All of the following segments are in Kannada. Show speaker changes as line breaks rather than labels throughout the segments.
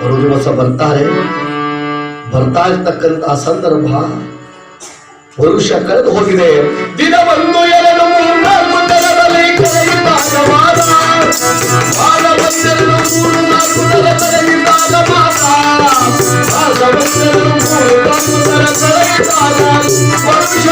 ಒಂದು ದಿವಸ ಬರ್ತಾ ಇರ್ತಕ್ಕಂತಹ ಸಂದರ್ಭ ವರುಷ ಕಳೆದು ಹೋಗಿದೆ. ದಿನ 1 2 3 4 ತರದಲ್ಲಿ ಕಳೆಯಿದಾಗ ಮಾಸ, ಮಾಸ 1 2 3 4 ತರ ಕಳೆಯಿದಾಗ ಮಾಸ, ಮಾಸ 1 2 3 4 ತರ ಕಳೆಯಿದಾಗ ವರುಷ.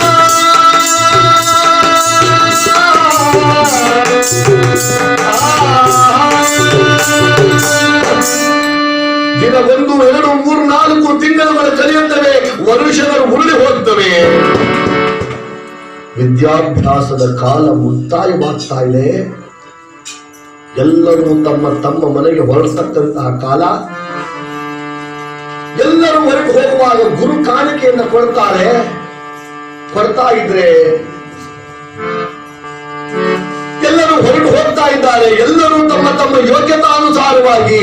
ದಿನ 1 2 3 4 ತಿಂಗಳುಗಳು ಕಳೆಯುತ್ತವೆ, ವರುಷಗಳು ಉರುಳಿ ಹೋಗ್ತವೆ. ವಿದ್ಯಾಭ್ಯಾಸದ ಕಾಲ ಮುಕ್ತಾಯವಾಗ್ತಾ ಇದೆ. ಎಲ್ಲರೂ ತಮ್ಮ ತಮ್ಮ ಮನೆಗೆ ಹೊರಡ್ತಕ್ಕಂತಹ ಕಾಲ. ಎಲ್ಲರೂ ಹೊರಟು ಹೋಗುವಾಗ ಗುರು ಕಾಣಿಕೆಯನ್ನು ಕೊಡ್ತಾ ಇದ್ರೆ ಎಲ್ಲರೂ ಹೊರಟು ಹೋಗ್ತಾ ಇದ್ದಾರೆ. ಎಲ್ಲರೂ ತಮ್ಮ ತಮ್ಮ ಯೋಗ್ಯತಾನುಸಾರವಾಗಿ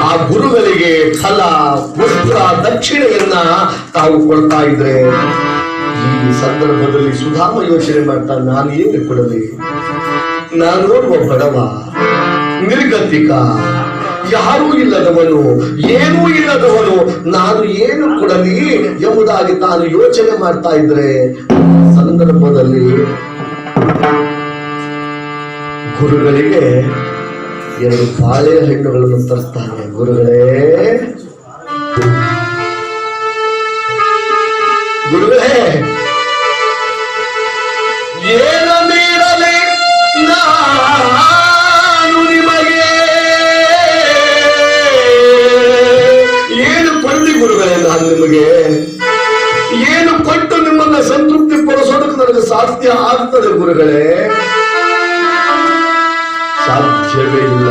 ಆ ಗುರುಗಳಿಗೆ ಫಲ, ಪುಷ್ಪ, ದಕ್ಷಿಣೆಯನ್ನ ತಾವು ಕೊಡ್ತಾ ಇದ್ರೆ, ಈ ಸಂದರ್ಭದಲ್ಲಿ ಸುಧಾಮ ಯೋಚನೆ ಮಾಡ್ತಾ, ನಾನು ಏನು ಕೊಡಲಿ? ನಾನು ನೋಡುವ ಬಡವ, ನಿರ್ಗತಿಕ, ಯಾರೂ ಇಲ್ಲದವನು, ಏನೂ ಇಲ್ಲದವನು, ನಾನು ಏನು ಕೊಡಲಿ ಎಂಬುದಾಗಿ ತಾನು ಯೋಚನೆ ಮಾಡ್ತಾ ಇದ್ರೆ, ಸಂದರ್ಭದಲ್ಲಿ ಗುರುಗಳಿಗೆ 2 ಬಾಳೆಹಣ್ಣುಗಳನ್ನು ತರ್ತಾನೆ. ಗುರುಗಳೇ ಏನು ನೀಡಲಿ ನಾನು ನಿಮಗೆ? ಏನು ಕೊಡಲಿ ಗುರುಗಳೇ? ನಾನು ನಿಮಗೆ ಏನು ಕೊಟ್ಟು ನಿಮ್ಮನ್ನ ಸಂತೃಪ್ತಿ ಪಡಿಸೋದಕ್ಕೆ ನನಗೆ ಸಾಧ್ಯ ಆಗ್ತದೆ ಗುರುಗಳೇ? ಸಾಧ್ಯವೇ ಇಲ್ಲ.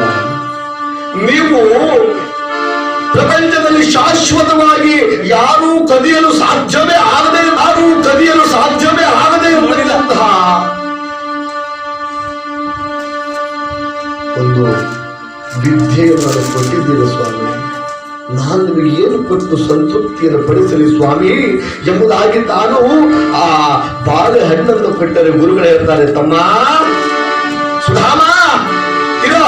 ನೀವು ಪ್ರಪಂಚದಲ್ಲಿ ಶಾಶ್ವತವಾಗಿ ಯಾರೂ ಕದಿಯಲು ಸಾಧ್ಯವೇ ಆಗದೆ ಇರತಕ್ಕಂತಹ ಒಂದು ವಿದ್ಯೆಯನ್ನು ಕೊಟ್ಟಿದ್ದೀರಿ ಸ್ವಾಮಿ. ನಾನು ನಿಮಗೆ ಏನು ಕೊಟ್ಟು ಸಂತೃಪ್ತಿಯನ್ನು ಪಡಿಸಲಿ ಸ್ವಾಮಿ ಎಂಬುದಾಗಿ ತಾನು ಆ ಬಾಳೆಹಣ್ಣನ್ನು ಕೊಟ್ಟರೆ ಗುರುಗಳೇ ಹೇಳ್ತಾರೆ, ತಮ್ಮ ಸುಧಾಮ, ಇರೋ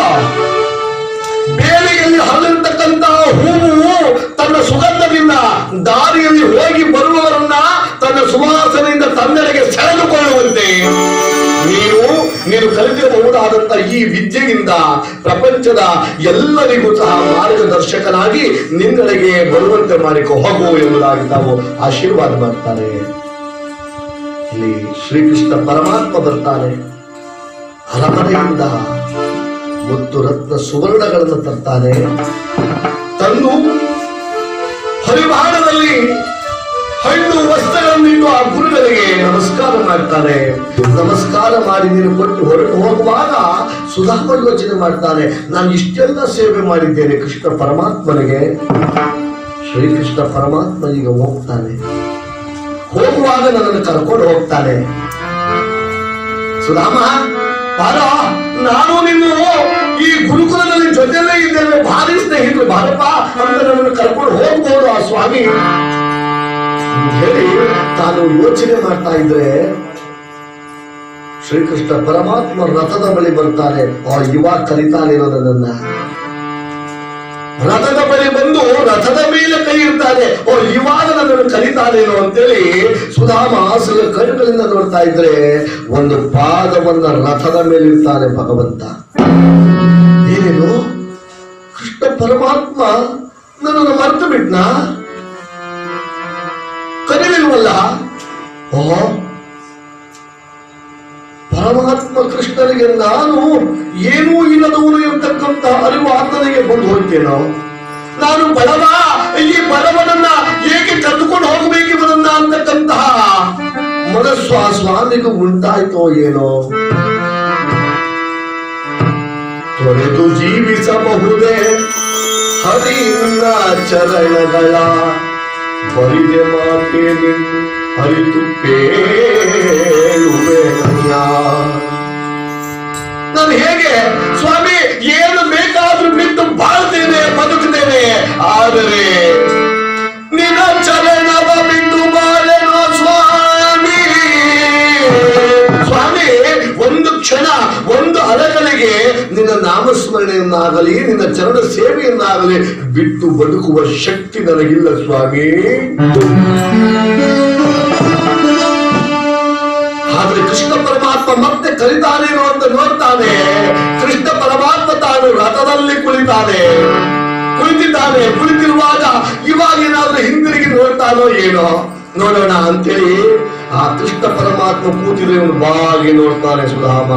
ಬೇಲಿಯಲ್ಲಿ ಹರಡಿರ್ತಕ್ಕಂತಹ ಹೂವು ತನ್ನ ಸುಗಂಧದಿಂದ ದಾರಿಯಲ್ಲಿ ಹೋಗಿ ಬರುವವರನ್ನ ತನ್ನ ಸುವಾಸನೆಯಿಂದ ತನ್ನೆಡೆಗೆ ಸೆಳೆದುಕೊಳ್ಳುವಂತೆ ನೀನು ಕಲಿತಿರಬಹುದಾದಂತ ಈ ವಿದ್ಯೆಯಿಂದ ಪ್ರಪಂಚದ ಎಲ್ಲರಿಗೂ ಸಹ ಮಾರ್ಗದರ್ಶಕನಾಗಿ ನಿನ್ನೆಡೆಗೆ ಬರುವಂತೆ ಮಾಡಿಕೊ ಹೋಗು ಎಂಬುದಾಗಿ ತಾವು ಆಶೀರ್ವಾದ ಮಾಡ್ತಾರೆ. ಇಲ್ಲಿ ಶ್ರೀಕೃಷ್ಣ ಪರಮಾತ್ಮ ಬರ್ತಾನೆ. ಅರಮನೆಯಿಂದ ಮುತ್ತು ರತ್ನ ಸುವರ್ಣಗಳನ್ನು ತರ್ತಾನೆ. ತಂದು ಹರಿವಾಣದಲ್ಲಿ ಹಣ್ಣು ವಸ್ತ್ರಗಳನ್ನಿಟ್ಟು ಆ ಗುರುಗಳಿಗೆ ನಮಸ್ಕಾರ ಮಾಡ್ತಾನೆ. ನಮಸ್ಕಾರ ಮಾಡಿ ನೀನು ಕೊಟ್ಟು ಹೊರಟು ಹೋಗುವಾಗ ಸುಧಾಮ ಯೋಚನೆ ಮಾಡ್ತಾನೆ, ನಾನು ಇಷ್ಟೆಲ್ಲ ಸೇವೆ ಮಾಡಿದ್ದೇನೆ ಕೃಷ್ಣ ಪರಮಾತ್ಮನಿಗೆ. ಶ್ರೀಕೃಷ್ಣ ಪರಮಾತ್ಮ ಈಗ ಹೋಗ್ತಾನೆ. ಹೋಗುವಾಗ ನನ್ನನ್ನು ಕರ್ಕೊಂಡು ಹೋಗ್ತಾನೆ. ಸುಧಾಮ ಬಾರೋ, ನಾನು ನೀನು ಈ ಗುರುಕುಲದಲ್ಲಿ ಜೊತೆಲೇ ಇದ್ದೇವೆ, ಭಾರಿ ಸ್ನೇಹಿತರು, ಬಾರಪ್ಪ ಅಂತ ನನ್ನನ್ನು ಕರ್ಕೊಂಡು ಹೋಗ್ಬೋದು ಆ ಸ್ವಾಮಿ ಹೇಳಿ ತಾನು ಯೋಚನೆ ಮಾಡ್ತಾ ಇದ್ರೆ, ಶ್ರೀಕೃಷ್ಣ ಪರಮಾತ್ಮ ರಥದ ಬಳಿ ಬರ್ತಾರೆ. ಇವಾಗ ಕಲಿತಾನಿರೋದನ್ನ ರಥದ ಬಳಿ ಬಂದು ರಥದ ಮೇಲೆ ಕೈ ಇರ್ತಾನೆ. ಇವಾಗ ನನ್ನನ್ನು ಕಲಿತಾನೇನೋ ಅಂತೇಳಿ ಸುಧಾಮ ಕಣ್ಣುಗಳಿಂದ ನೋಡ್ತಾ ಇದ್ರೆ ಒಂದು ಪಾದವನ್ನ ರಥದ ಮೇಲೆ ಇರ್ತಾನೆ ಭಗವಂತ. ಏನೇನು ಕೃಷ್ಣ ಪರಮಾತ್ಮ ನನ್ನನ್ನು ಮರೆತು ಬಿಟ್ನಾ? ಕರೀಲಿಲ್ವಲ್ಲ? ಪರಮಾತ್ಮ ಕೃಷ್ಣನಿಗೆ ನಾನು ಏನೂ ಇಲ್ಲದವನು ಇರತಕ್ಕಂತ ಅರಿವು ಆತನಿಗೆ ಬಂದು ಹೋಗ್ತೇನೋ? ನಾನು ಬಡವ, ಈ ಬಡವನನ್ನ ಹೇಗೆ ಕರೆದುಕೊಂಡು ಹೋಗಬೇಕಿವನನ್ನ ಅಂತಕ್ಕಂತಹ ಮನಸ್ಸು ಆ ಸ್ವಾಮಿಗೂ ಉಂಟಾಯ್ತೋ ಏನೋ? ತೊರೆದು ಜೀವಿಸಬಹುದೇ ಹರಿನ ಚರಣಗಳ ಬರಿದೆ ಮಾತೆ ಅರಿತು ನಾನು ಹೇಗೆ ಸ್ವಾಮಿ ಏನು ಬೇಕಾದ್ರೂ ಬಿಟ್ಟು ಬಾಳ್ತೇನೆ, ಬದುಕ್ತೇನೆ, ಆದರೆ ನಿನ್ನ ಚರಣವ ಬಿಟ್ಟು ಬಾಳೆನೋ ಸ್ವಾಮಿ. ಸ್ವಾಮಿ ಒಂದು ಕ್ಷಣ, ಒಂದು ಅರಗಳಿಗೆ ನಿನ್ನ ನಾಮಸ್ಮರಣೆಯನ್ನಾಗ ಸೇವೆಯನ್ನಾಗಲಿ ನಿನ್ನ ಚರಣ ಸೇವೆಯನ್ನಾಗಲಿ ಬಿಟ್ಟು ಬದುಕುವ ಶಕ್ತಿ ನನಗಿಲ್ಲ ಸ್ವಾಮಿ. ಆದ್ರೆ ಕೃಷ್ಣ ಪರಮಾತ್ಮ ಮತ್ತೆ ಕಲಿತಾನೇನೋ ಅಂತ ನೋಡ್ತಾನೆ. ಕೃಷ್ಣ ಪರಮಾತ್ಮ ತಾನು ರಥದಲ್ಲಿ ಕುಳಿತಿರುವಾಗ ಇವಾಗ ಏನಾದ್ರೂ ಹಿಂದಿರುಗಿ ನೋಡ್ತಾನೋ ಏನೋ ನೋಡೋಣ ಅಂತೇಳಿ ಆ ಕೃಷ್ಣ ಪರಮಾತ್ಮ ಕೂತಿರೋ ಬಾಗಿ ನೋಡ್ತಾನೆ. ಸುಧಾಮ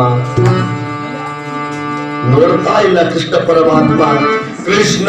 ನೋಡ್ತಾ ಇಲ್ಲ ಕೃಷ್ಣ ಪರಮಾತ್ಮ. ಕೃಷ್ಣ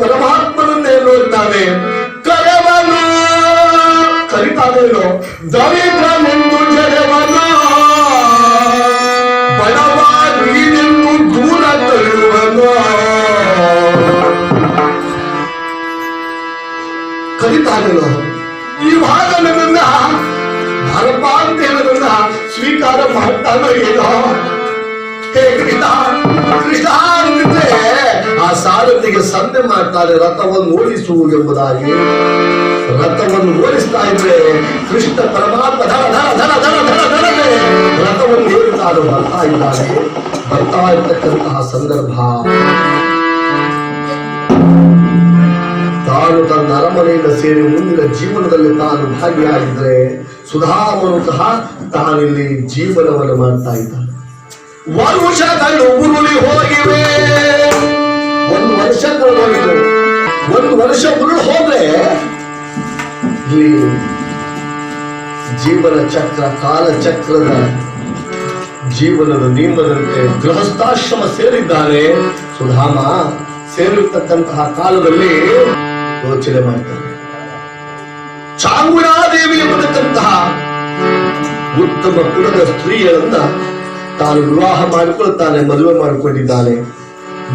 ಪರಮಾತ್ಮನನ್ನೇ ನೋಡ್ತಾನೆ. ಕರವನು ಕರಿತಾನೇನೋ ದರಿದ್ರನೆಂದು ಜಯವನ ಬಡವ ನೀನೆಂದು ದೂರ ತಳ್ಳುವನು. ಕರಿತಾನೇನೋ ಇವಾಗ ನನ್ನನ್ನ ಭಾರತ ಅಂತ ಹೇಳೋದನ್ನ ಸ್ವೀಕಾರ ಮಾಡ್ತಾನೋ ಏನೋ. ಹೇ ಕೃಷ್ಣ ಕೃಷ್ಣ ಅಂತಿದ್ರೆ ಆ ಸಾರಥಿಗೆ ಸಂಧೆ ಮಾಡ್ತಾರೆ, ರಥವನ್ನು ಓಡಿಸು ಎಂಬುದಾಗಿ. ರಥವನ್ನು ಓಡಿಸ್ತಾ ಇದ್ರೆ ಕೃಷ್ಣ ಪರಮಾತ್ಮ ಧರ ಧರ ಧರ ಧರ ಧರ ಧರನೆ ರಥವನ್ನು ಏರುತ್ತಾರೋ ಬರ್ತಾ ಇರ್ತಕ್ಕಂತಹ ಸಂದರ್ಭ ತಾನು
ತಾನು ತನ್ನ ಅರಮನೆಯಿಂದ ಸೇರಿ ಮುಂದಿನ ಜೀವನದಲ್ಲಿ ತಾನು ಭಾಗಿಯಾಗಿದ್ರೆ ಸುಧಾಮನು ಸಹ ತಾನಿಲ್ಲಿ ಜೀವನವನ್ನು ಮಾಡ್ತಾ ಇದ್ದಾನೆ. ವರುಷಗಳು ಉರುಳಿ ಹೋಗಿವೆ. ಒಂದು ವರ್ಷ ಕಳೆದೋಗಿದ್ರು. ಒಂದು ವರ್ಷ ಉರುಳು ಹೋದ್ರೆ ಇಲ್ಲಿ ಜೀವನ ಚಕ್ರ ಕಾಲಚಕ್ರದ ಜೀವನದ ನಿಯಮದಂತೆ ಗೃಹಸ್ಥಾಶ್ರಮ ಸೇರಿದ್ದಾನೆ. ಸುಧಾಮ ಸೇರಿರ್ತಕ್ಕಂತಹ ಕಾಲದಲ್ಲಿ ಯೋಚನೆ ಮಾಡ್ತಾನೆ. ಚಾಮುಂಡಾದೇವಿ ಎಂಬತಕ್ಕಂತಹ ಉತ್ತಮ ಕುಲದ ಸ್ತ್ರೀಯರನ್ನ ತಾನು ವಿವಾಹ ಮಾಡಿಕೊಳ್ಳುತ್ತಾನೆ, ಮದುವೆ ಮಾಡಿಕೊಂಡಿದ್ದಾನೆ.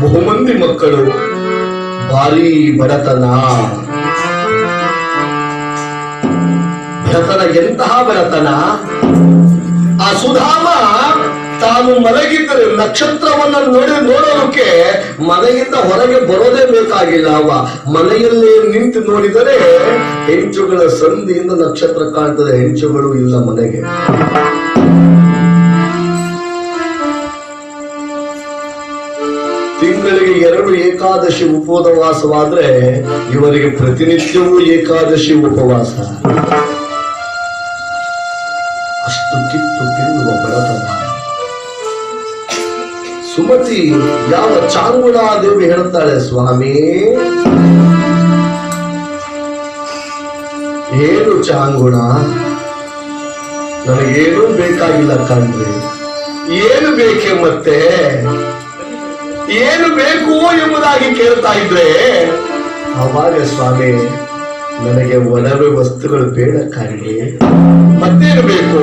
ಬಹುಮಂದಿ ಮಕ್ಕಳು, ಭಾರೀ ಬಡತನ. ಎಂತಹ ಬಡತನ! ಆ ಸುಧಾಮ ತಾನು ಮಲಗಿದ್ದರೆ ನಕ್ಷತ್ರವನ್ನ ನೋಡೋದಕ್ಕೆ ಮನೆಯಿಂದ ಹೊರಗೆ ಬರೋದೇ ಬೇಕಾಗಿಲ್ಲ. ಅವ ಮನೆಯಲ್ಲೇ ನಿಂತು ನೋಡಿದರೆ ಹೆಂಚುಗಳ ಸಂಧಿಯಿಂದ ನಕ್ಷತ್ರ ಕಾಣ್ತದೆ, ಹೆಂಚುಗಳು ಇಲ್ಲ ಮನೆಗೆ. ತಿಂಗಳಿಗೆ 2 ಏಕಾದಶಿ ಉಪವಾಸವಾದ್ರೆ ಇವರಿಗೆ ಪ್ರತಿನಿತ್ಯವೂ ಏಕಾದಶಿ ಉಪವಾಸ. ಅಷ್ಟು ಕಿತ್ತು ತಿನ್ನುವ ಬಡತನ. ಸುಮತಿ ಯಾವ ಚಾಮುಂಡಾದೇವಿ ಹೇಳ್ತಾಳೆ, ಸ್ವಾಮಿ ಏನು ಚಾಂಗುಣ, ನನಗೇನೂ ಬೇಕಾಗಿಲ್ಲ ಕಣ್ರಿ. ಏನು ಬೇಕೆ ಮತ್ತೆ? ಏನು ಬೇಕು ಎಂಬುದಾಗಿ ಕೇಳ್ತಾ ಇದ್ರೆ ಅವಾಗ ಸ್ವಾಮಿ ನನಗೆ ಒಡವೆ ವಸ್ತುಗಳು ಬೇಡ ಕಾಣಿ, ಮತ್ತೇನು ಬೇಕು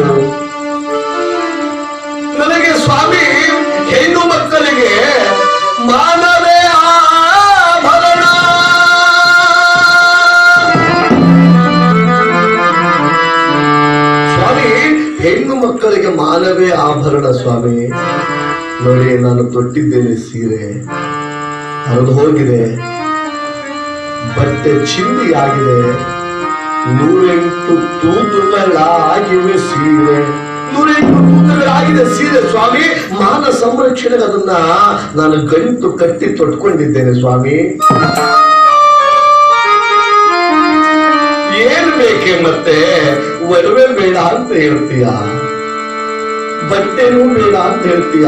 ನನಗೆ? ಸ್ವಾಮಿ ಹೆಣ್ಣು ಮಕ್ಕಳಿಗೆ ಮಾನವೇ ಆಭರಣ. ಸ್ವಾಮಿ ಹೆಣ್ಣು ಮಕ್ಕಳಿಗೆ ಮಾನವೇ ಆಭರಣ. ಸ್ವಾಮಿ ನೋಡಿ, ನಾನು ತೊಟ್ಟಿದ್ದೇನೆ ಸೀರೆ ಹರಿದು ಹೋಗಿದೆ, ಬಟ್ಟೆ ಚಿಂದಿ ಆಗಿದೆ, 108 ತೂತುಗಳಾಗಿವೆ ಸೀರೆ, 108 ತೂತುಗಳಾಗಿದೆ ಸೀರೆ. ಸ್ವಾಮಿ ಮಾನ ಸಂರಕ್ಷಣೆಗೆ ಅದನ್ನ ನಾನು ಗಂಟು ಕಟ್ಟಿ ತೊಟ್ಕೊಂಡಿದ್ದೇನೆ. ಸ್ವಾಮಿ ಏನು ಬೇಕೆ ಮತ್ತೆ? ಒಡವೆ ಬೇಡ ಅಂತ ಹೇಳ್ತೀಯ, ಬಟ್ಟೆನೂ ಬೇಡ ಅಂತ ಹೇಳ್ತೀಯ,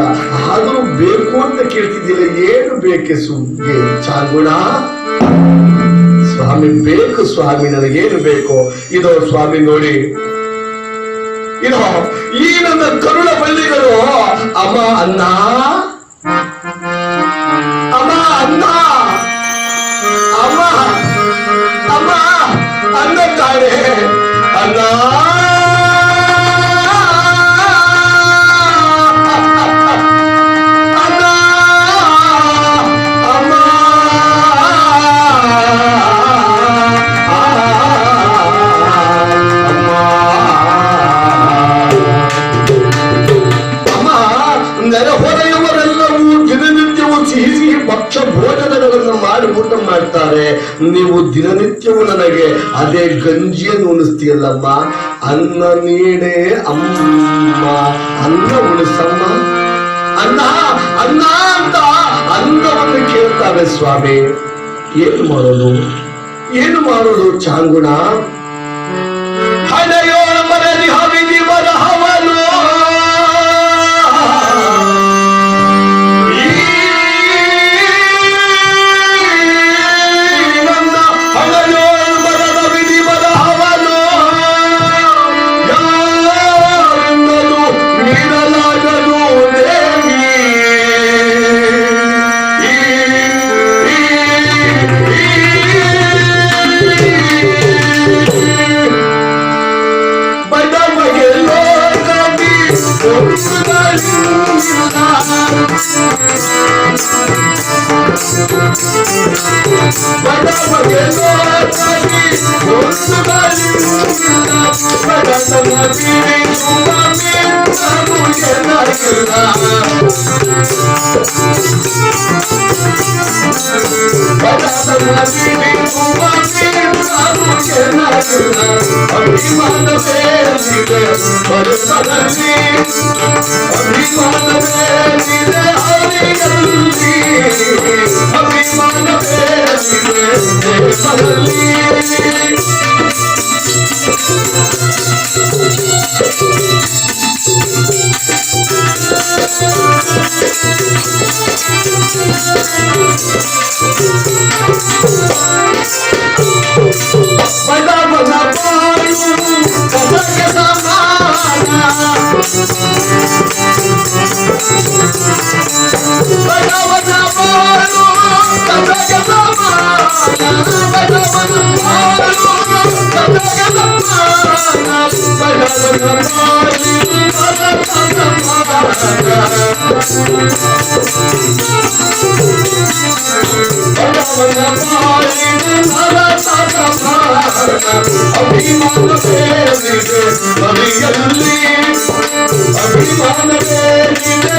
ಆದ್ರೂ ಬೇಕು ಅಂತ ಕೇಳ್ತಿದ್ದೀರ. ಏನು ಬೇಕೆ ಸುಮ್ಗೆ ಚಾಂಗುಣ? ಸ್ವಾಮಿ ಬೇಕು ಸ್ವಾಮಿ, ನನಗೇನು ಬೇಕು? ಇದೋ ಸ್ವಾಮಿ ನೋಡಿ, ಇದೋ ಈ ನನ್ನ ಕರುಳ ಬಳ್ಳಿಗಳು. ಅಮ್ಮ ಅನ್ನ, ಅಮ್ಮ ಅನ್ನ, ಅಮ್ಮ ಅಮ್ಮ ಅನ್ನ ತಾಳೆ ಅನ್ನ. ಭಕ್ಷ್ಯ ಭೋಜನಗಳನ್ನು ಮಾಡಿ ಊಟ ಮಾಡ್ತಾರೆ. ನೀವು ದಿನನಿತ್ಯವೂ ನನಗೆ ಅದೇ ಗಂಜಿಯನ್ನು ಉಣಿಸ್ತೀಯಲ್ಲಮ್ಮ. ಅನ್ನ ನೀಡೆ ಅಮ್ಮ, ಅನ್ನ ಉಣಿಸಮ್ಮ, ಅನ್ನ ಅನ್ನ ಅಂತ ಅನ್ನವನ್ನು ಕೇಳ್ತಾರೆ. ಸ್ವಾಮಿ ಏನು ಮಾಡೋದು, ಏನು ಮಾಡೋದು ಚಾಂಗುಣ? ಹಣೆಯೋ ಮರದಿ ಹವಿದಿ ಬರಹವನು ಅಭಿಮಾನ ಪ್ರೇಮದಲ್ಲಿ ಬಡ ಬಡ ಬಾಳು ಕಸಕ್ಕೆ ಸಮಾನ ಬಡ ಬಡ ಬಾಳು ಕಸಕ್ಕೆ ಸಮಾನ ಬಡ ಬಡ ಬಾಳು ಕಸಕ್ಕೆ ಸಮಾನ ಬಡ ಬಡ ಬಾಳು ಅಭಿಮಾನ ಬೇರಿದೆ ಬರಿಯಲ್ಲಿ ಅಭಿಮಾನ ಬೇರಿದೆ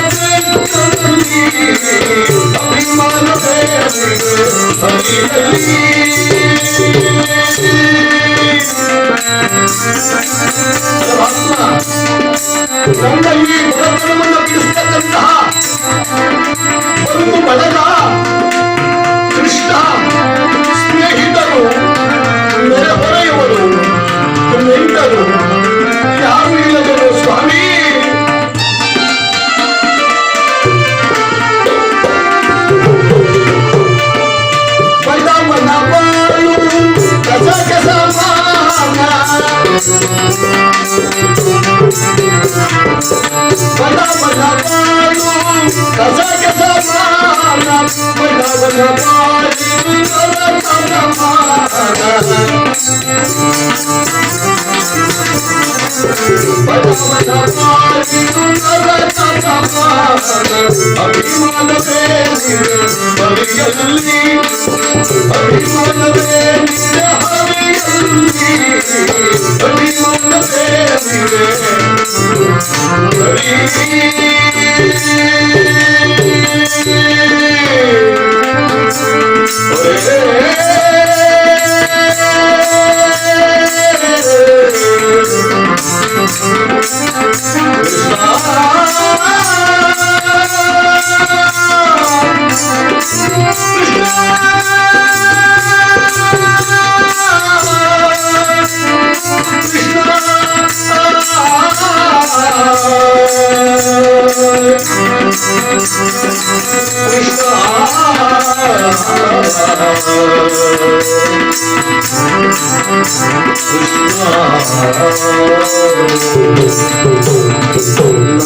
ಅಭಿಮಾನ ಬೇರಿದೆ ಬರಿಯಲ್ಲಿ ನನ್ನ ಈ ಬಡತನವನ್ನು ಬಿಡಿಸ್ತಕ್ಕಂತಹ ಒಂದು ಬಡಗ ಕೃಷ್ಣ ಸ್ನೇಹಿತರು ನೆರೆಹೊರೆಯವರು ನೆಂಟರು ಯಾರು ಇಲ್ಲದರು ಸ್ವಾಮಿ. ಬಡವನ ಬಾಳು ಕಸಕ್ಕೆ ಸಮಾನ ಬಡವನ ಬಾಳು ಕಸಕ್ಕೆ ಸಮಾನ ಬಡವನ ಬಾಳು ಅಭಿಮಾನ ಬೇರಿದೆ ಬರಿಯಲ್ಲಿ ಅಭಿಮಾನ ಬೇರಿದೆ ಹರಿಯಲ್ಲಿ ಅಭಿಮಾನ ಬೇರಿದೆ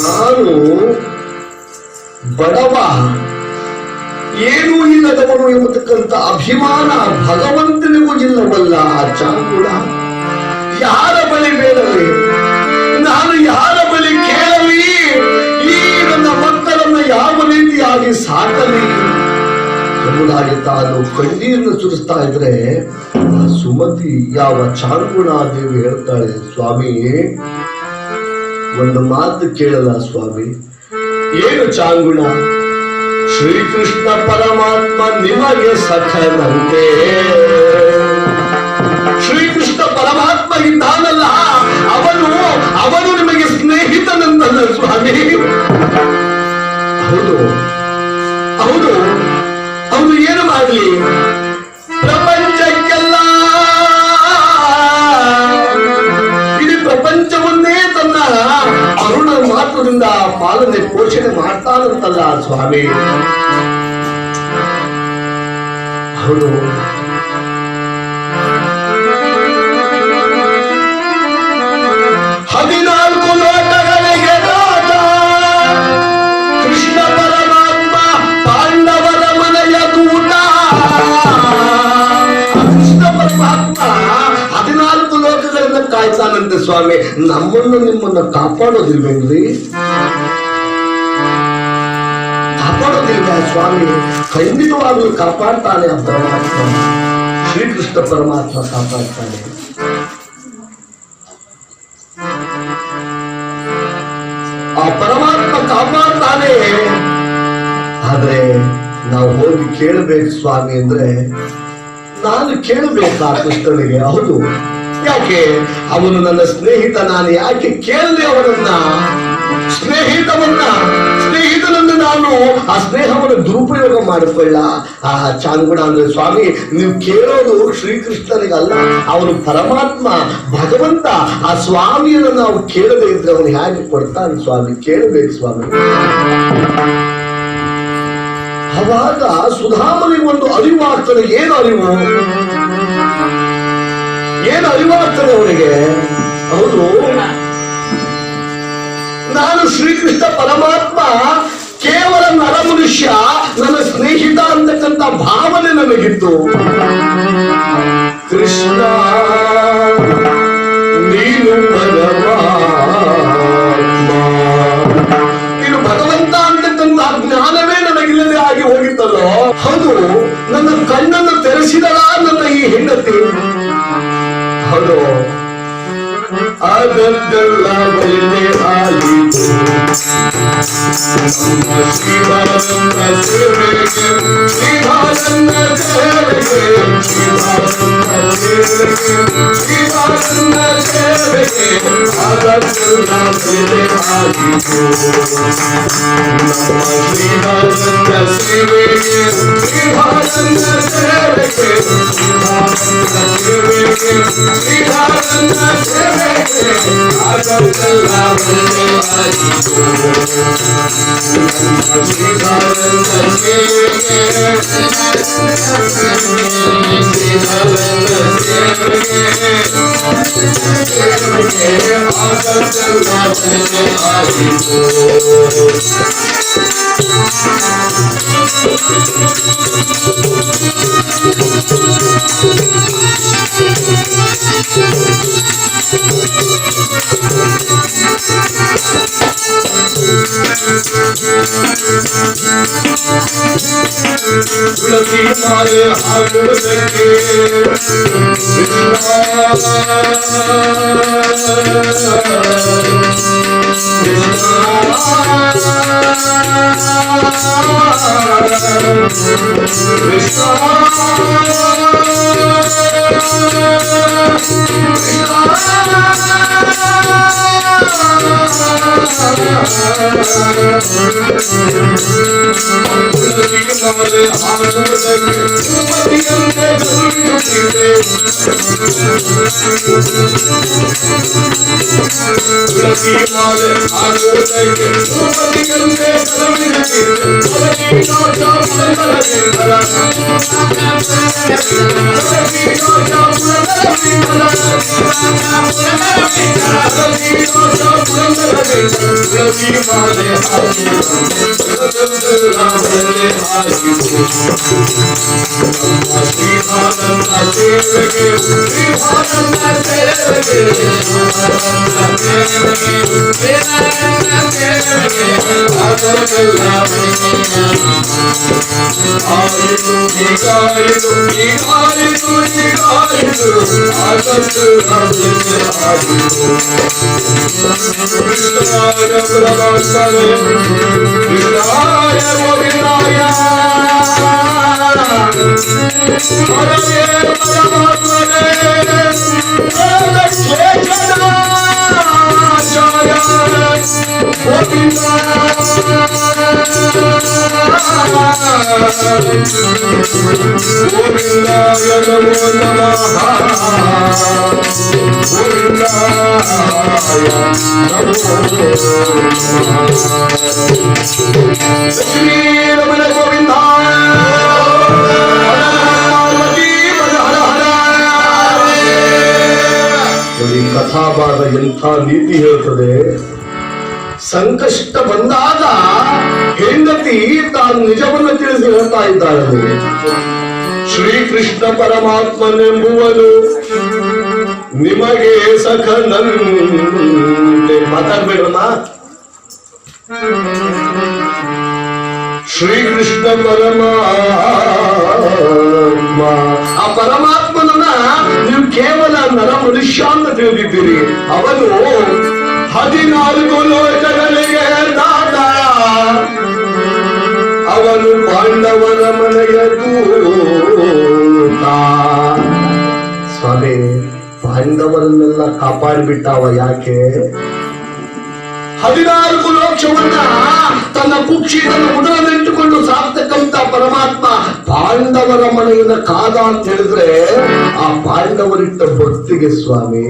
ನಾನು ಬಡವ ಏನೂ ಇಲ್ಲದವನು ಎಂಬತಕ್ಕಂಥ ಅಭಿಮಾನ ಭಗವಂತನಿಗೂ ಇಲ್ಲವಲ್ಲ ಚಾಂಗುಳ. ಯಾರ ಬಳಿ ಬೇಡಲಿ, ನಾನು ಯಾರ ಬಳಿ ಕೇಳಲಿ, ಈ ನನ್ನ ಮಕ್ಕಳನ್ನ ಯಾವ ರೀತಿಯಾಗಿ ಸಾಕಲಿ ಎಂಬುದಾಗಿ ತಾನು ಕಣ್ಣೀರನ್ನು ಸುರಿಸ್ತಾ ಇದ್ರೆ ಆ ಸುಮತಿ ಯಾವ ಚಾಂಗುಣಾದೇವಿ ಹೇಳ್ತಾಳೆ, ಸ್ವಾಮಿ ಒಂದು ಮಾತು ಕೇಳಲ್ಲ ಸ್ವಾಮಿ. ಏನು ಚಾಂಗುಣ? ಶ್ರೀಕೃಷ್ಣ ಪರಮಾತ್ಮ ನಿಮಗೆ ಸಖನಂತೆ. ಶ್ರೀಕೃಷ್ಣ ಪರಮಾತ್ಮ ಇದ್ದಾನಲ್ಲ, ಅವನು ನಿಮಗೆ ಸ್ನೇಹಿತನಂತಲ್ಲ ಸ್ವಾಮಿ. ಹೌದು ಹೌದು ಅವನು ಏನು ಮಾಡಲಿ? ಪ್ರಪಂಚಕ್ಕೆಲ್ಲ ಇಡೀ ಪ್ರಪಂಚವನ್ನೇ ತನ್ನ ಅರುಣ ಮಾತ್ರದಿಂದ ಪಾಲನೆ ಪೋಷಣೆ ಮಾಡ್ತಾನಂತಲ್ಲ ಸ್ವಾಮಿ. ಹೌದು ಹದಿನಾಲ್ಕು ಲೋಕಗಳಿಗೆ ರಾಜ ಕೃಷ್ಣ ಪರಮಾತ್ಮ ಪಾಂಡವರ ಮನೆಯ ದೂತ. ಕೃಷ್ಣ ಪರಮಾತ್ಮ 14 ಲೋಕಗಳನ್ನ ಕಾಯ್ತಾನಂತೆ ಸ್ವಾಮಿ. ನಮ್ಮನ್ನು ನಿಮ್ಮನ್ನ ಕಾಪಾಡೋದಿಲ್ವೇನ್ರಿ? ಕಾಪಾಡೋದಿಲ್ವ ಸ್ವಾಮಿ? ಖಂಡಿತವಾಗ್ಲೂ ಕಾಪಾಡ್ತಾನೆ ಆ ಪರಮಾತ್ಮ. ಶ್ರೀಕೃಷ್ಣ ಪರಮಾತ್ಮ ಕಾಪಾಡ್ತಾನೆ. ಆ ಪರಮಾತ್ಮ ಕಾಪಾಡ್ತಾನೆ. ಆದ್ರೆ ನಾವು ಹೋಗಿ ಕೇಳಬೇಕು ಸ್ವಾಮಿ ಅಂದ್ರೆ ನಾನು ಕೇಳಬೇಕಾ ಕೃಷ್ಣನಿಗೆ? ಹೌದು. ಯಾಕೆ? ಅವನು ನನ್ನ ಸ್ನೇಹಿತ. ನಾನು ಯಾಕೆ ಕೇಳಲಿ ಅವನನ್ನ? ಸ್ನೇಹಿತನನ್ನು ನಾನು ಆ ಸ್ನೇಹವನ್ನು ದುರುಪಯೋಗ ಮಾಡಿಕೊಳ್ಳ. ಆ ಚಾಂಗುಣ ಅಂದ್ರೆ ಸ್ವಾಮಿ, ನೀವು ಕೇಳೋದು ಶ್ರೀಕೃಷ್ಣನಿಗಲ್ಲ, ಅವನು ಪರಮಾತ್ಮ ಭಗವಂತ. ಆ ಸ್ವಾಮಿಯನ್ನು ನಾವು ಕೇಳದೇ ಇದ್ರೆ ಅವನು ಹೇಗೆ ಕೊಡ್ತಾನೆ ಸ್ವಾಮಿ? ಕೇಳಬೇಕು ಸ್ವಾಮಿ. ಅವಾಗ ಸುಧಾಮನಿಗೆ ಒಂದು ಅರಿವು ಆಗ್ತದೆ. ಏನು ಅರಿವು? ಏನು ಅರಿವಾಗ್ತದೆ ಅವನಿಗೆ? ಹೌದು, ನಾನು ಶ್ರೀಕೃಷ್ಣ ಪರಮಾತ್ಮ ಕೇವಲ ನರಮನುಷ್ಯ, ನನ್ನ ಸ್ನೇಹಿತ ಅಂತಕ್ಕಂಥ ಭಾವನೆ ನನಗಿತ್ತು. ಕೃಷ್ಣ ನೀನು ನೀನು ಭಗವಂತ ಅಂತಕ್ಕಂಥ ಜ್ಞಾನವೇ ನನಗಿಲ್ಲದೆ ಆಗಿ ಹೋಗಿತ್ತಲ್ಲೋ. ಹೌದು, ನನ್ನ ಕಣ್ಣನ್ನು ತೆರೆಸಿದಳ ನನ್ನ ಈ ಹೆಂಡತಿ. ಹೌದು, ಅದೆಲ್ಲ ಒಳ್ಳೆ ಆಯಿತು. ನಮ್ಮ ಶ್ರೀರಾಮನ ಸೇವೆಗೆ, ಶ್ರೀರಾಮನ ಸೇವೆಗೆ, ಶ್ರೀರಾಮನ ಸೇವೆಗೆ, ಶ್ರೀರಾಮನ ಸೇವೆಗೆ ಅದೆಲ್ಲ ಒಳ್ಳೆ ಆಯಿತು. ನಮ್ಮ ಶ್ರೀರಾಮನ ಸೇವೆಗೆ, ಶ್ರೀರಾಮನ ಸೇವೆಗೆ, ಶ್ರೀರಾಮನ ಸೇವೆಗೆ, ಶ್ರೀರಾಮನ ಸೇವೆಗೆ ಅದೆಲ್ಲ ಒಳ್ಳೆ ಆಯಿತು. ತುಳಸಿ ಮಾಲೆ ಹಾಕುವುದಕ್ಕೆ ಕಥಾಭಾಗ ಎಂಥ ನೀತಿ ಹೇಳ್ತದೆ. ಸಂಕಷ್ಟ ಬಂದಾಗ ಹೆಂಡತಿ ತಾನು ನಿಜವನ್ನು ತಿಳಿಸಿ ಹೇಳ್ತಾ ಇದ್ದಾಳೆ. ಶ್ರೀಕೃಷ್ಣ ಪರಮಾತ್ಮನೆಂಬುವನು ನಿಮಗೆ ಸಖನಂತೆ. ಮಾತಾಡ್ಬೇಡಮ್ಮ. ಶ್ರೀಕೃಷ್ಣ ಪರಮಾತ್ಮ, ಆ ಪರಮಾತ್ಮನನ್ನ ನೀವು ಕೇವಲ ನರ ಮನುಷ್ಯ ಅಂತ ತಿಳಿದಿದ್ದೀರಿ. ಅವನು 14 ಲೋಕಗಳಿಗೆ ನಾಟ. ಅವನು ಪಾಂಡವರ ಮನೆಯ ದೂತ. ಸ್ವಾಮಿ, ಪಾಂಡವರನ್ನೆಲ್ಲ ಕಾಪಾಡಿಬಿಟ್ಟಾವ. ಯಾಕೆ? 14 ಲೋಕ್ಷವನ್ನ ತನ್ನ ಕುಕ್ಷಿ ತನ್ನ ಉದರದಲ್ಲಿಟ್ಟುಕೊಂಡು ಸಾಕ್ತಕ್ಕಂತ ಪರಮಾತ್ಮ ಪಾಂಡವರ ಮನೆಯಿಂದ ಕಾದ ಅಂತ ಹೇಳಿದ್ರೆ ಆ ಪಾಂಡವರಿಟ್ಟ ಭಕ್ತಿಗೆ ಸ್ವಾಮಿ.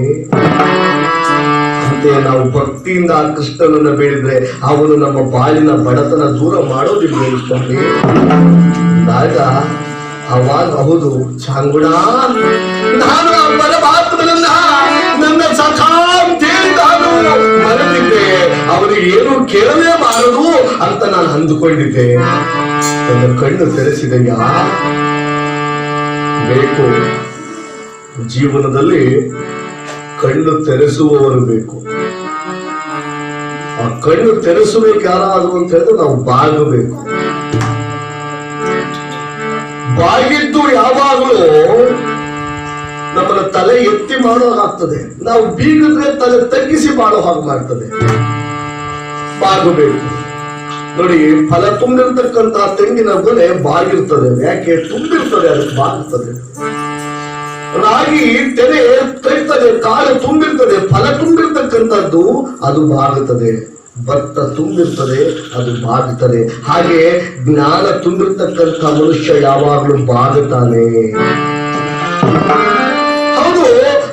ಅಂತೆ ನಾವು ಭಕ್ತಿಯಿಂದ ಆ ಕೃಷ್ಣನನ್ನ ಬೇಡಿದ್ರೆ ಅವನು ನಮ್ಮ ಬಾಳಿನ ಬಡತನ ದೂರ ಮಾಡೋದಿಲ್ಲ ಸ್ವಾಮಿ. ಆಗ ಅವಾಗ ಹೌದು ಚಾಂಗುಣ, ನಾನು ಆ ಪರಮಾತ್ಮನನ್ನ ನನ್ನ ಸಖಾ ಅಂತೇಳಿ ನಾನು ಮರೆತಿದ್ದೆ, ಅವನಿಗೆ ಏನು ಕೇಳಲೇಬಾರದು ಅಂತ ನಾನು ಅಂದುಕೊಂಡಿದ್ದೆ. ನನ್ನ ಕಣ್ಣು ತೆರೆಸಿದೆಯಾ? ಬೇಕು, ಜೀವನದಲ್ಲಿ ಕಣ್ಣು ತೆರೆಸುವವರು ಬೇಕು. ಆ ಕಣ್ಣು ತೆರೆಸಬೇಕು ಯಾರಾದ್ರು ಅಂತ ಹೇಳಿದ್ರೆ ನಾವು ಬಾಗಬೇಕು. ಬಾಗಿದ್ದು ಯಾವಾಗಲೂ ನಮ್ಮನ್ನ ತಲೆ ಎತ್ತಿ ಮಾಡೋ ಹಾಗ್ತದೆ, ನಾವು ಬೀಗಿದ್ರೆ ತಲೆ ತಗ್ಗಿಸಿ ಮಾಡೋ ಹಾಗೆ ಮಾಡ್ತದೆ. ಬಾಗಬೇಕು ನೋಡಿ. ಫಲ ತುಂಬಿರ್ತಕ್ಕಂತ ತೆಂಗಿನ ಗೊನೆ ಬಾಗಿರ್ತದೆ, ಯಾಕೆ ತುಂಬಿರ್ತದೆ, ಅದಕ್ಕೆ ಬಾಗುತ್ತದೆ. ರಾಗಿ ತೆನೆ ಕಟ್ತದೆ, ಕಾಳು ತುಂಬಿರ್ತದೆ, ಫಲ ತುಂಬಿರ್ತಕ್ಕಂಥದ್ದು ಅದು ಬಾಗುತ್ತದೆ. ಭತ್ತ ತುಂಬಿರ್ತದೆ, ಅದು ಬಾಗುತ್ತದೆ. ಹಾಗೆ ಜ್ಞಾನ ತುಂಬಿರ್ತಕ್ಕಂಥ ಮನುಷ್ಯ ಯಾವಾಗಲೂ ಬಾಗುತ್ತಾನೆ. ಹೌದು,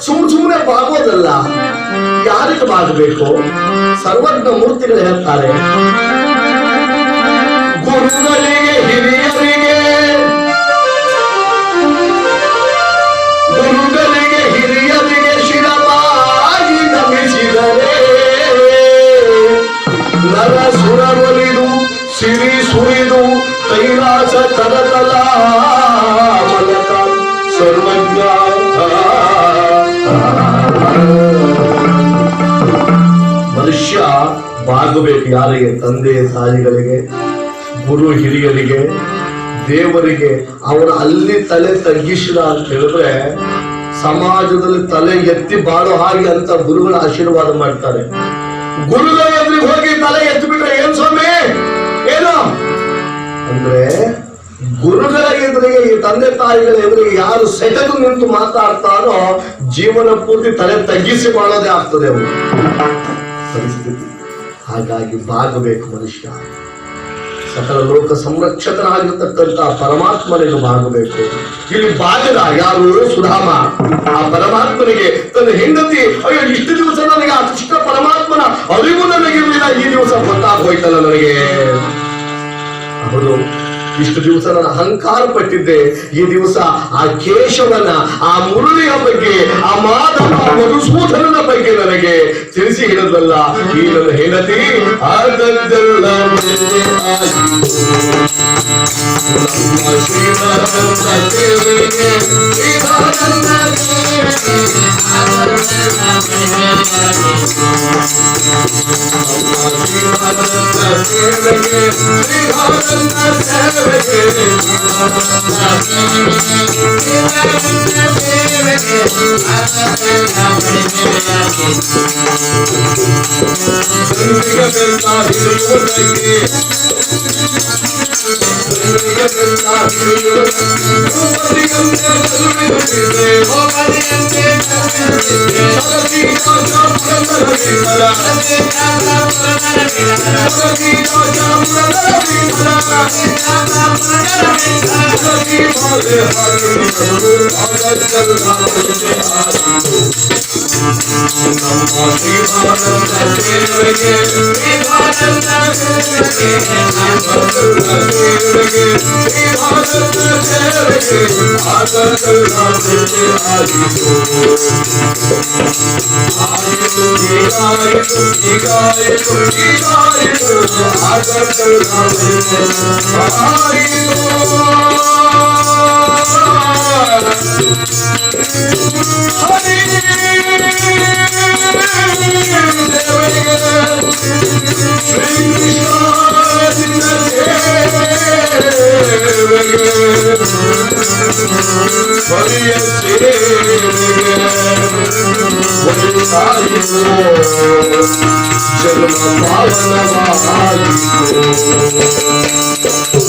ಸುಮ್ಮನೆ ಬಾಗೋದಲ್ಲ. ಯಾರಿಗೆ ಬಾಗಬೇಕು? ಸರ್ವಜ್ಞ ಮೂರ್ತಿಗಳು ಹೇಳ್ತಾರೆ, ಗುರುಗಳಿಗೆ, ಹಿರಿಯರಿಗೆ, ಗುರುಗಳಿಗೆ ಹಿರಿಯರಿಗೆ ಶಿರವಾಗಿ ನಮಿಸಿದರೆ ನರ ಸುರವೊಲಿದು ಸಿರಿ ಸುರಿದು ಕೈಲಾಸ ಕರತಲ ಮಲಕ ಸರ್ವಜ್ಞ. ಮನುಷ್ಯ ಬಾಗಬೇಕು ಯಾರಿಗೆ? ತಂದೆ ತಾಯಿಗಳಿಗೆ, ಗುರು ಹಿರಿಯರಿಗೆ, ದೇವರಿಗೆ. ಅವರ ಅಲ್ಲಿ ತಲೆ ತಗ್ಗಿಸಿದ ಅಂತ ಹೇಳಿದ್ರೆ ಸಮಾಜದಲ್ಲಿ ತಲೆ ಎತ್ತಿ ಬಾಳೋ ಹಾಗೆ ಅಂತ ಗುರುಗಳ ಆಶೀರ್ವಾದ ಮಾಡ್ತಾರೆ. ಗುರುಗಳ ಎದುರಿಗೆ ಹೋಗಿ ತಲೆ ಎತ್ತಿ ಬಿಟ್ರೆ ಏನ್ ಸ್ವಾಮಿ ಏನು ಅಂದ್ರೆ, ಗುರುಗಳ ಎದುರಿಗೆ, ಈ ತಂದೆ ತಾಯಿಗಳ ಎದುರಿಗೆ ಯಾರು ಸೆಟೆದು ನಿಂತು ಮಾತಾಡ್ತಾರೋ ಜೀವನ ಪೂರ್ತಿ ತಲೆ ತಗ್ಗಿಸಿ ಮಾಡೋದೇ ಆಗ್ತದೆ ಅವರು ಪರಿಸ್ಥಿತಿ. ಹಾಗಾಗಿ ಬಾಗಬೇಕು ಮನುಷ್ಯ. ಸಕಲ ಲೋಕ ಸಂರಕ್ಷಕನಾಗಿರ್ತಕ್ಕಂಥ ಪರಮಾತ್ಮನಿಗೆ ಬಾಗಬೇಕು. ಇಲ್ಲಿ ಬಾಗದ ಯಾರು? ಸುಧಾಮ. ಆ ಪರಮಾತ್ಮನಿಗೆ ತನ್ನ ಹೆಂಡತಿ, ಅಯ್ಯೋ ಇಷ್ಟು ದಿವಸ ನನಗೆ ಆ ಕೃಷ್ಣ ಪರಮಾತ್ಮನ ಅರಿವು ನನಗಿರಲಿಲ್ಲ, ಈ ದಿವಸ ಗೊತ್ತಾಗೋಯ್ತಲ್ಲ ನನಗೆ. ಹೌದು, ಇಷ್ಟು ದಿವಸ ನಾನು ಅಹಂಕಾರ ಪಟ್ಟಿದ್ದೆ, ಈ ದಿವಸ ಆ ಕೇಶವನ, ಆ ಮುರಳಿಯ ಬಗ್ಗೆ, ಆ ಮಾಧವ ಮಧುಸೂದನನ ಬಗ್ಗೆ ನನಗೆ ತಿಳಿಸಿ ಹೇಳಿದ್ರಲ್ಲ ಈ ನನ್ನ ಹೆಂಡತಿ. ಆದದ್ದೆಲ್ಲ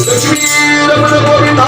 ಲಕ್ಷ್ಮೀ ರಮಣ ಗೋವಿಂದ